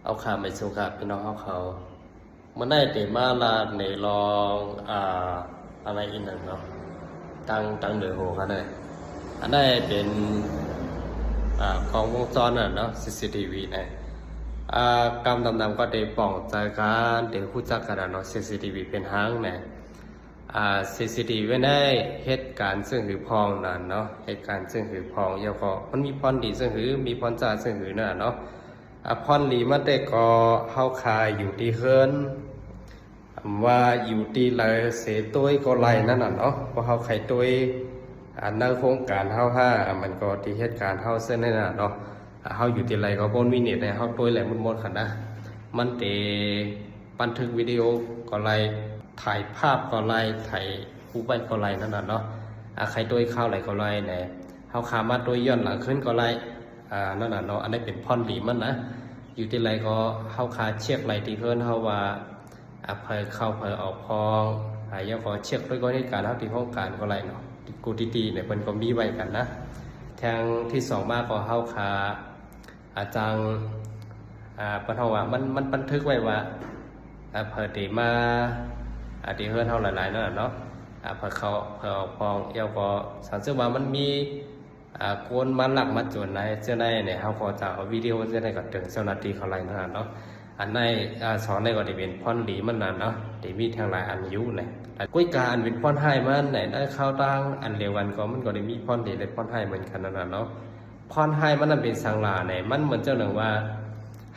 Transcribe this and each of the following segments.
เอาข่าวไปสู่ข่าวพี่น้องเขามันได้เตมาลาในลองอะไรอีกหนึ่งเนาะตั้งเหนือหัวเขาเลยอันได้เป็นกล้องวงจรเนาะ CCTV เนี่ยกำดำๆก็ได้ป้องจากการได้รู้จักกันเนาะ CCTV เป็นหางเนี่ยCCTV ไว้ได้เหตุการณ์ซึ่งหือพองนั่นเนาะเหตุการณ์ซึ่งหือพองเยาก็มันมีพรดีซึ่งหือมีพรจ่าซึ่งหือนั่นเนาะพรดีมันได้ก็เฮาคายอยู่ที่เฮิรนว่าอยู่ที่ไรเสตัวก็ไรนั่นน่ะเนาะเพราะเฮาไขตัวในโครงการเฮามันก็ที่เหตุการณ์เฮาเส้นนั่นน่ะเนาะเฮาอยู่ที่ไรก็บนวินิจเนี่ยเฮาตัวแหละมันขันนะมันเตบันทึกวิดีโอก็ไรถ่ายภาพก็ไรถ่ายผู้ไปก็ไรนั่นน่ะเนาะใครตัวเข้าไรก็ไรเนี่ยเฮาขามาตัวย้อนหลังขึ้นก็ไรนั่นน่ะเนาะอันนี้เป็นพรดีมันนะอยู่ที่ไรก็เฮาขาเช็คไรที่เพิ่นเฮาว่าเผยเข้าเผยออกพองยังขอเช็คด้วยก็ในการเฮาที่ห้องการก็ไรเนาะกูตีเนี่ยเพิ่นก็มีไว้กันนะทางที่สองมากก็เฮาขาอาจารย์ปะเฮาว่ามันบันทึกไว้ว่าเผยตีมาที่เฮือนเฮาหลายๆนั่นน่ะเนาะเผยเข้าเผยออกพองเยาก็สันซึ่งว่ามันมีคนมาหลักมาจนในเจ้าในเนี่ยเขาก็จะเอาวิดีโอเจ้าในก็ถึงเจ้าหน้าที่เขาไล่นั่นเนาะอันในสอนในก็ได้เป็นพ่อนดีมันนั่นเนาะได้มีทางหลายอันอยู่เนี่ยกุ้ยการอันเป็นพ่อนให้มันไหนได้เข้าตั้งอันเดียวกันก็มันก็ได้มีพ่อนดีได้พ่อนให้เหมือนกันนั่นเนาะพ่อนให้มันนั่นเป็นสังลาเนี่ยมันเหมือนเจ้าหนึ่งว่า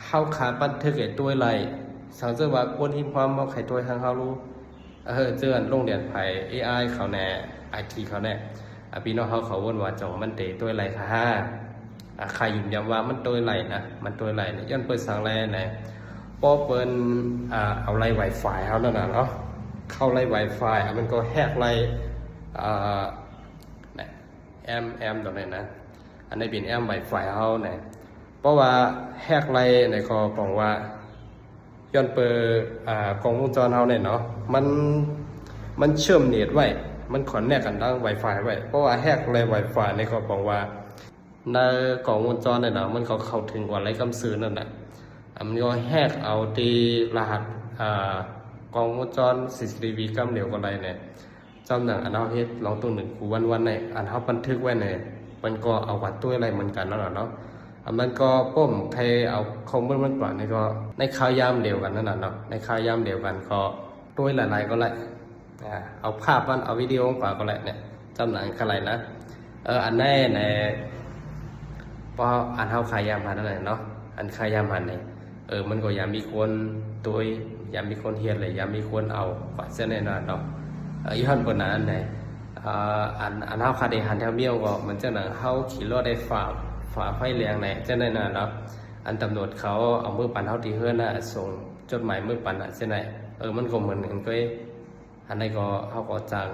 เข้าขาบันทึกไอ้ตัวไรสังเกตว่าคนที่ความว่าใครตัวทางเขารู้เจอโรงเรียนไผ่ AI เขาแน่ IT เขาแน่พี่น้องเขาวนว่าจ่องมันเตะตัวไหลค่ะใครยืนยันว่ามันตัวไหลนะมันตัวไหลเนี่ยย้อนเปิดสั่งแร่เนี่ยพอเปิดเอาไล่ Wi-Fi เขาแล้วนะเนาะเข้าไล่ Wi-Fi มันก็แฮกไล่แอมตัวนี้นะอันนี้เป็นแอม Wi-Fi เขาเนี่ยเพราะว่าแฮกไล่ในคอบอกว่าย้อนเปิดกล้องวงจรเขาเนี่ยเนาะมันเชื่อมเน็ตไว้มันขอนแนกกันทั้ง Wi-Fi ไว้เพราะว่าแฮกเลย Wi-Fi ในก็บอกว่าในกล่องวงจรเนี่ยนะมันเขาเข้าถึงกว่าไรกำซื้อนั่นแหละมันก็แฮกเอาที่รหัสกล่องวงจร CCTV กำเดียวกับไรเนี่ยจำหนังอันเอาเฮ็ดลองตัวหนึ่งกูวันเนี่ยอันเขาบันทึกไว้เนี่ยมันก็เอาวัดตัวอะไรเหมือนกันนั่นแหละเนาะมันก็ป้มเทเอาคอมมันก่อนนี่ก็ในข่าวยามเดียวกันนั่นแหละเนาะในข่าวยามเดียวกันก็ตัวหลายๆก็ไรเอาภาพมันเอาวิดีโอกว่าก็แหละเนี่ยจำหนังอะไรนะอันแน่ในพออันเท้าขายยามหันนั่นแหละเนาะอันขายยามหันเนี่ยมันก็ยามมีคนตัวยามมีคนเฮียนเลยยามมีคนเอาฝาเส้นแน่นอนเนาะย้อนบนนั้นเนี่ยอันเท้าขาเดหันแถวเมี่ยวก็มันจะหนังเท้าขี่รถได้ฝ่าไฟแรงเนี่ยจะแน่นอนเนาะอันตำรวจเขาเอามือปั่นเท้าที่เฮือนน่ะส่งจดหมายมือปั่นเส้นไหนมันก็เหมือนกันก็อันนี้ก็เขาก็จ้าง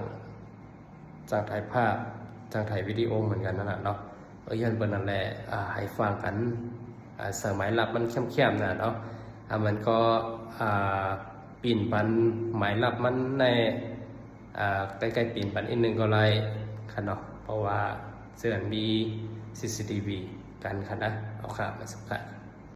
ถ่ายภาพจ้างถ่ายวิดีโอเหมือนกันนั่นแหละเนาะยันเป็นนั่นแหละให้ฟังกันสมัยลับมันเข้มๆนะเนาะมันก็ปีนปันหมายลับมันในใกล้ๆปีนปันอีกหนึ่งก็ไรคันเนาะเพราะว่าเสื่อมี CCTV กันคันนะเอาข่าวมาสักการ